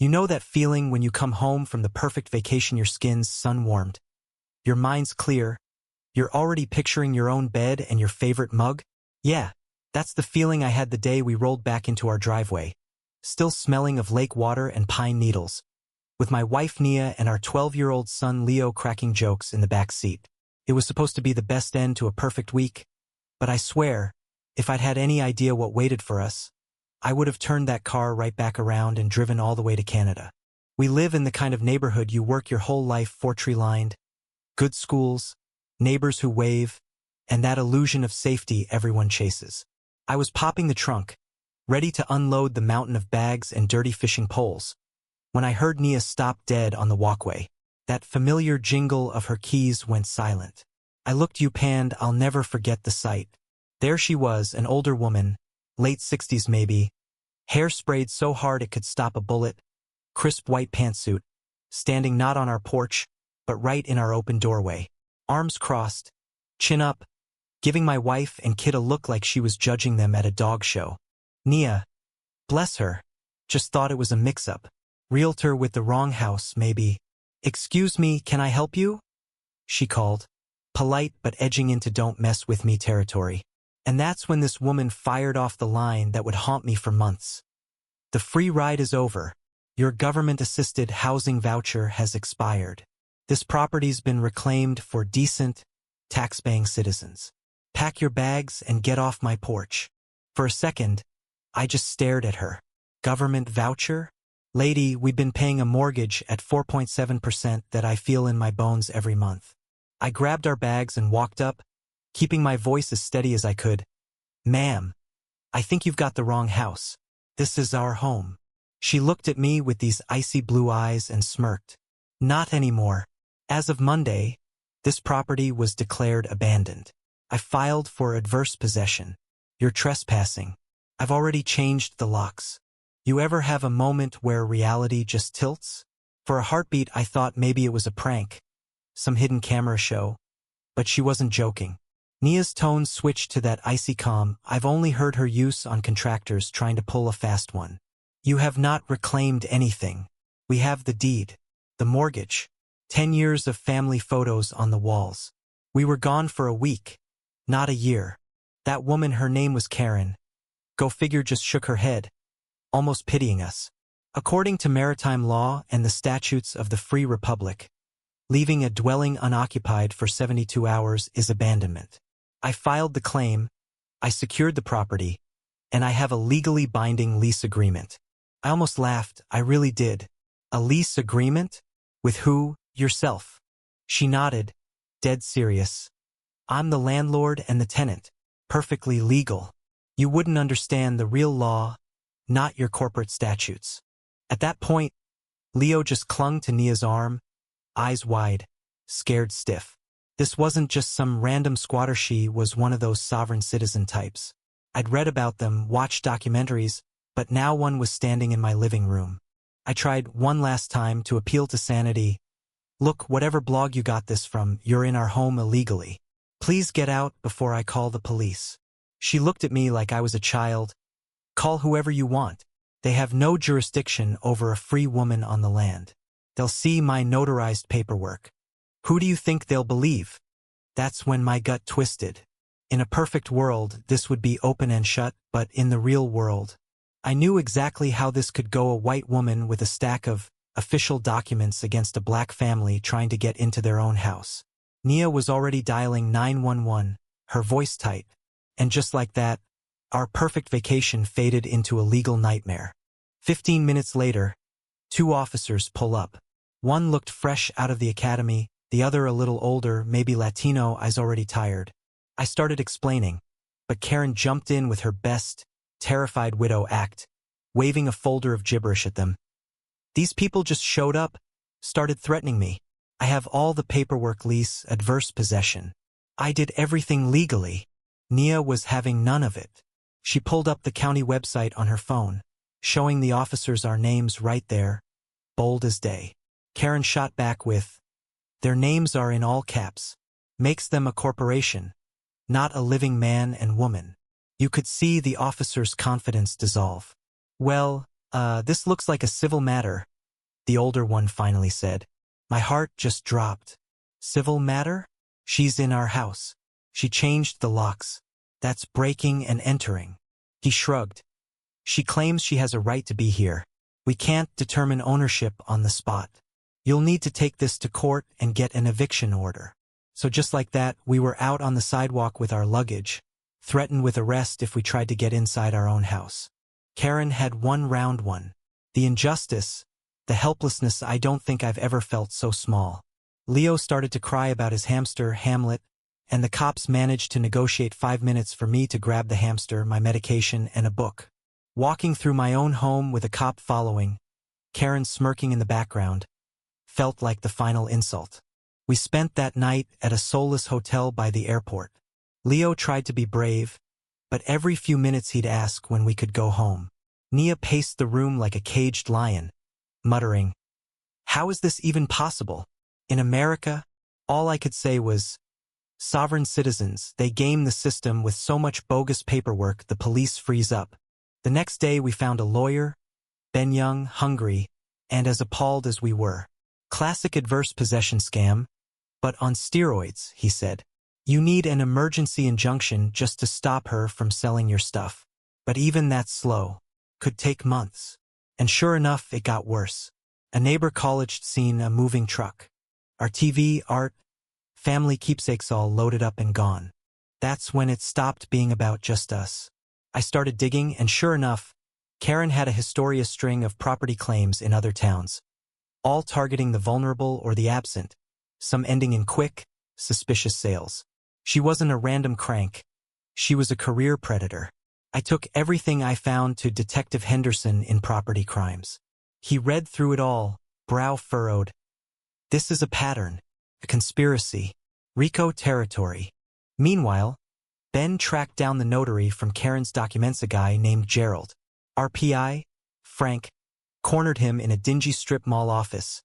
You know that feeling when you come home from the perfect vacation, your skin's sun-warmed, your mind's clear, you're already picturing your own bed and your favorite mug? Yeah, that's the feeling I had the day we rolled back into our driveway, still smelling of lake water and pine needles, with my wife Nia and our 12-year-old son Leo cracking jokes in the back seat. It was supposed to be the best end to a perfect week, but I swear, if I'd had any idea what waited for us, I would have turned that car right back around and driven all the way to Canada. We live in the kind of neighborhood you work your whole life for, tree-lined, good schools, neighbors who wave, and that illusion of safety everyone chases. I was popping the trunk, ready to unload the mountain of bags and dirty fishing poles, when I heard Nia stop dead on the walkway. That familiar jingle of her keys went silent. I looked up, I'll never forget the sight. There she was, an older woman, late 60s maybe, hair sprayed so hard it could stop a bullet, crisp white pantsuit, standing not on our porch, but right in our open doorway, arms crossed, chin up, giving my wife and kid a look like she was judging them at a dog show. Nia, bless her, just thought it was a mix-up. Realtor with the wrong house, maybe. "Excuse me, can I help you?" she called, polite but edging into don't mess with me territory. And that's when this woman fired off the line that would haunt me for months. "The free ride is over. Your government-assisted housing voucher has expired. This property's been reclaimed for decent, tax-paying citizens. Pack your bags and get off my porch." For a second, I just stared at her. Government voucher? Lady, we've been paying a mortgage at 4.7% that I feel in my bones every month. I grabbed our bags and walked up, keeping my voice as steady as I could. "Ma'am, I think you've got the wrong house. This is our home." She looked at me with these icy blue eyes and smirked. "Not anymore. As of Monday, this property was declared abandoned. I filed for adverse possession. You're trespassing. I've already changed the locks." You ever have a moment where reality just tilts? For a heartbeat, I thought maybe it was a prank, some hidden camera show, but she wasn't joking. Nia's tone switched to that icy calm I've only heard her use on contractors trying to pull a fast one. "You have not reclaimed anything. We have the deed, the mortgage, 10 years of family photos on the walls. We were gone for a week, not a year." That woman, her name was Karen, go figure, just shook her head, almost pitying us. According to maritime law and the statutes of the Free Republic, leaving a dwelling unoccupied for 72 hours is abandonment. I filed the claim, I secured the property, and I have a legally binding lease agreement. I almost laughed, I really did. "A lease agreement? With who? Yourself." She nodded, dead serious. "I'm the landlord and the tenant. Perfectly legal. You wouldn't understand the real law, not your corporate statutes." At that point, Leo just clung to Nia's arm, eyes wide, scared stiff. This wasn't just some random squatter, she was one of those sovereign citizen types. I'd read about them, watched documentaries, but now one was standing in my living room. I tried one last time to appeal to sanity. "Look, whatever blog you got this from, you're in our home illegally. Please get out before I call the police." She looked at me like I was a child. "Call whoever you want. They have no jurisdiction over a free woman on the land. They'll see my notarized paperwork. Who do you think they'll believe?" That's when my gut twisted. In a perfect world, this would be open and shut, but in the real world, I knew exactly how this could go. A white woman with a stack of official documents against a black family trying to get into their own house. Nia was already dialing 911, her voice tight, and just like that, our perfect vacation faded into a legal nightmare. 15 minutes later, 2 officers pull up. One looked fresh out of the academy, the other a little older, maybe Latino. Eyes already tired. I started explaining, but Karen jumped in with her best, terrified widow act, waving a folder of gibberish at them. "These people just showed up, started threatening me. I have all the paperwork, lease, adverse possession. I did everything legally." Nia was having none of it. She pulled up the county website on her phone, showing the officers our names right there, bold as day. Karen shot back with, "Their names are in all caps. Makes them a corporation, not a living man and woman." You could see the officer's confidence dissolve. "Well, this looks like a civil matter. the older one finally said. My heart just dropped. Civil matter? She's in our house. She changed the locks. That's breaking and entering. He shrugged. She claims she has a right to be here. We can't determine ownership on the spot. You'll need to take this to court and get an eviction order. So just like that, we were out on the sidewalk with our luggage, threatened with arrest if we tried to get inside our own house. Karen had one round one. The injustice, the helplessness, I don't think I've ever felt so small. Leo started to cry about his hamster, Hamlet, and the cops managed to negotiate 5 minutes for me to grab the hamster, my medication, and a book. Walking through my own home with a cop following, Karen smirking in the background, felt like the final insult. We spent that night at a soulless hotel by the airport. Leo tried to be brave, but every few minutes he'd ask when we could go home. Nia paced the room like a caged lion, muttering, "How is this even possible? In America?" All I could say was, "Sovereign citizens, they game the system with so much bogus paperwork the police freeze up." The next day we found a lawyer, Ben Young, hungry, and as appalled as we were. "Classic adverse possession scam, but on steroids," he said. "You need an emergency injunction just to stop her from selling your stuff. But even that slow. Could take months." And sure enough, it got worse. A neighbor colleged seen a moving truck. Our TV, art, family keepsakes all loaded up and gone. That's when it stopped being about just us. I started digging, and sure enough, Karen had a historia string of property claims in other towns, all targeting the vulnerable or the absent, some ending in quick, suspicious sales. She wasn't a random crank. She was a career predator. I took everything I found to Detective Henderson in property crimes. He read through it all, brow furrowed. This is a pattern, a conspiracy, RICO territory. Meanwhile, Ben tracked down the notary from Karen's documents, a guy named Gerald. Our PI, Frank, cornered him in a dingy strip mall office,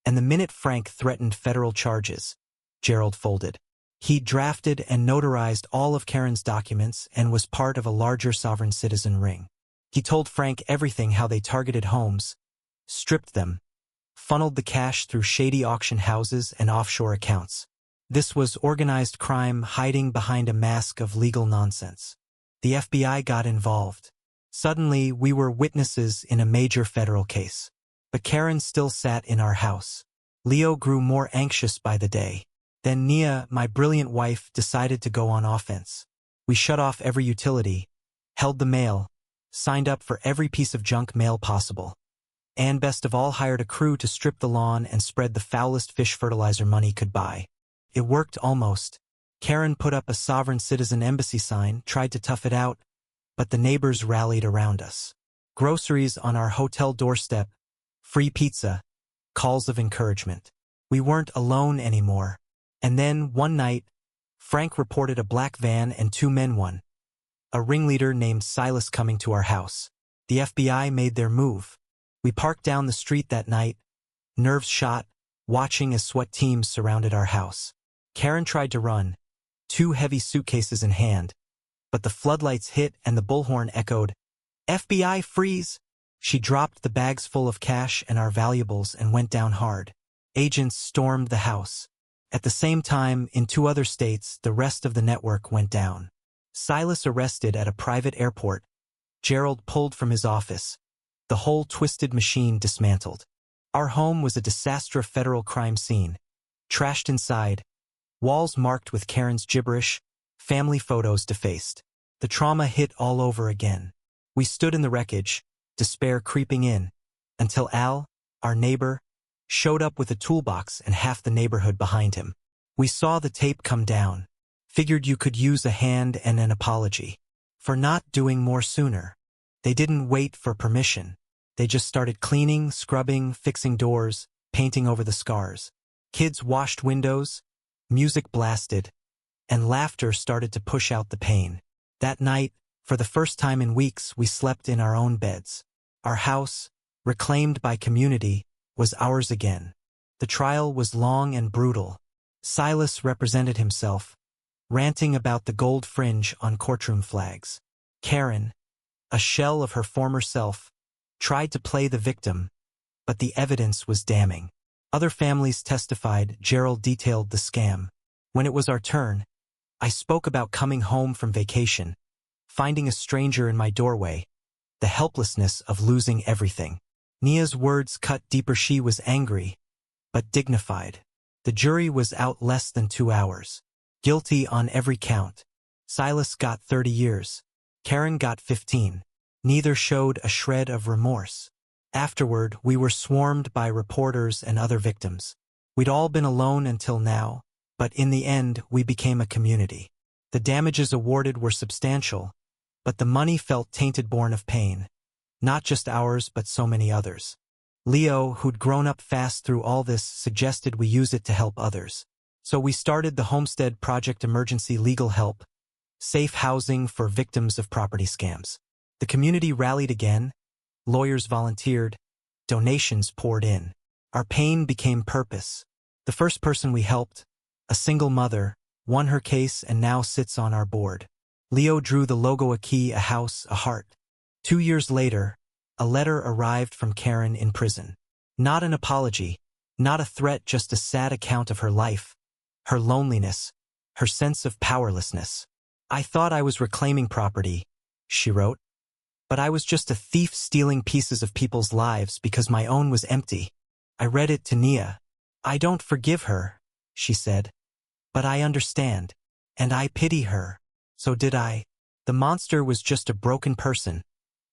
and the minute Frank threatened federal charges, Gerald folded. He drafted and notarized all of Karen's documents and was part of a larger sovereign citizen ring. He told Frank everything, how they targeted homes, stripped them, funneled the cash through shady auction houses and offshore accounts. This was organized crime hiding behind a mask of legal nonsense. The FBI got involved. Suddenly, we were witnesses in a major federal case. But Karen still sat in our house. Leo grew more anxious by the day. Then Nia, my brilliant wife, decided to go on offense. We shut off every utility, held the mail, signed up for every piece of junk mail possible, and best of all, hired a crew to strip the lawn and spread the foulest fish fertilizer money could buy. It worked almost. Karen put up a sovereign citizen embassy sign, tried to tough it out, but the neighbors rallied around us. Groceries on our hotel doorstep, free pizza, calls of encouragement. We weren't alone anymore. And then, one night, Frank reported a black van and 2 men, a ringleader named Silas, coming to our house. The FBI made their move. We parked down the street that night, nerves shot, watching as SWAT teams surrounded our house. Karen tried to run, 2 heavy suitcases in hand, but the floodlights hit and the bullhorn echoed, "FBI, freeze!" She dropped the bags full of cash and our valuables and went down hard. Agents stormed the house. At the same time, in 2 other states, the rest of the network went down. Silas arrested at a private airport. Gerald pulled from his office. The whole twisted machine dismantled. Our home was a disaster federal crime scene. Trashed inside, walls marked with Karen's gibberish, family photos defaced. The trauma hit all over again. We stood in the wreckage, despair creeping in, until Al, our neighbor, showed up with a toolbox and half the neighborhood behind him. We saw the tape come down. Figured you could use a hand and an apology for not doing more sooner. They didn't wait for permission. They just started cleaning, scrubbing, fixing doors, painting over the scars. Kids washed windows, music blasted, and laughter started to push out the pain. That night, for the first time in weeks, we slept in our own beds. Our house, reclaimed by community, was ours again. The trial was long and brutal. Silas represented himself, ranting about the gold fringe on courtroom flags. Karen, a shell of her former self, tried to play the victim, but the evidence was damning. Other families testified. Gerald detailed the scam. When it was our turn, I spoke about coming home from vacation, finding a stranger in my doorway, the helplessness of losing everything. Nia's words cut deeper. She was angry, but dignified. The jury was out less than 2 hours. Guilty on every count. Silas got 30 years. Karen got 15. Neither showed a shred of remorse. Afterward, we were swarmed by reporters and other victims. We'd all been alone until now, but in the end, we became a community. The damages awarded were substantial, but the money felt tainted, born of pain. Not just ours, but so many others. Leo, who'd grown up fast through all this, suggested we use it to help others. So we started the Homestead Project, emergency legal help, safe housing for victims of property scams. The community rallied again, lawyers volunteered, donations poured in. Our pain became purpose. The first person we helped, a single mother, won her case and now sits on our board. Leo drew the logo: a key, a house, a heart. 2 years later, a letter arrived from Karen in prison. Not an apology, not a threat, just a sad account of her life, her loneliness, her sense of powerlessness. I thought I was reclaiming property, she wrote, but I was just a thief stealing pieces of people's lives because my own was empty. I read it to Nia. I don't forgive her, she said, but I understand, and I pity her. So did I. The monster was just a broken person,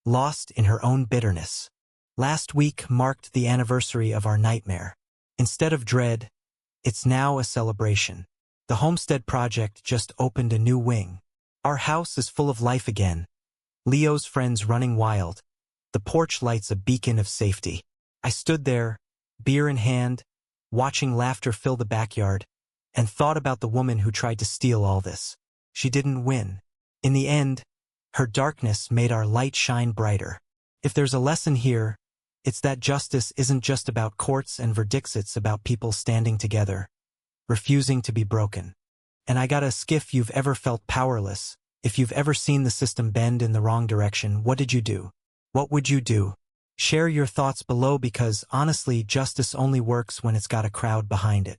lost in her own bitterness. Last week marked the anniversary of our nightmare. Instead of dread, it's now a celebration. The Homestead Project just opened a new wing. Our house is full of life again. Leo's friends running wild. The porch lights a beacon of safety. I stood there, beer in hand, watching laughter fill the backyard, and thought about the woman who tried to steal all this. She didn't win. In the end, her darkness made our light shine brighter. If there's a lesson here, it's that justice isn't just about courts and verdicts, it's about people standing together, refusing to be broken. And I gotta ask, if you've ever felt powerless, if you've ever seen the system bend in the wrong direction, what did you do? What would you do? Share your thoughts below, because honestly, justice only works when it's got a crowd behind it.